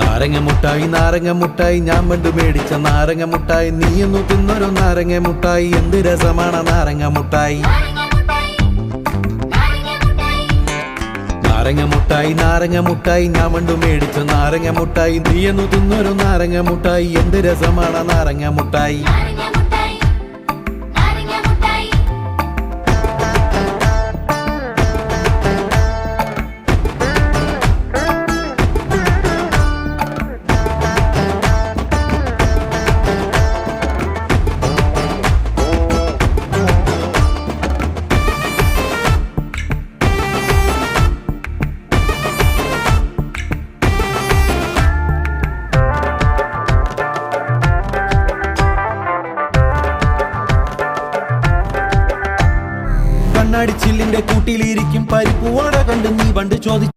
നാരങ്ങ മുട്ടായി നാരങ്ങ മുട്ടായി ഞാൻ പണ്ട് മേടിച്ച നാരങ്ങ മുട്ടായി നീയൊന്നു തിന്നൊരു നാരങ്ങ മുട്ടായി എന്ത് രസമാണ് നാരങ്ങ മുട്ടായി. നാരങ്ങ മുട്ടായി നാരങ്ങ മുട്ടായി ഞാൻ പണ്ട് മേടിച്ച നാരങ്ങ മുട്ടായി നീയൊന്നു തിന്നൊരു നാരങ്ങ മുട്ടായി എന്ത് രസമാണ് നാരങ്ങ മുട്ടായി. കണ്ണാടി ചില്ലിന്റെ കൂട്ടിലിരിക്കും പരിപ്പുവട കണ്ട് നീ പണ്ട് ചോദിച്ചു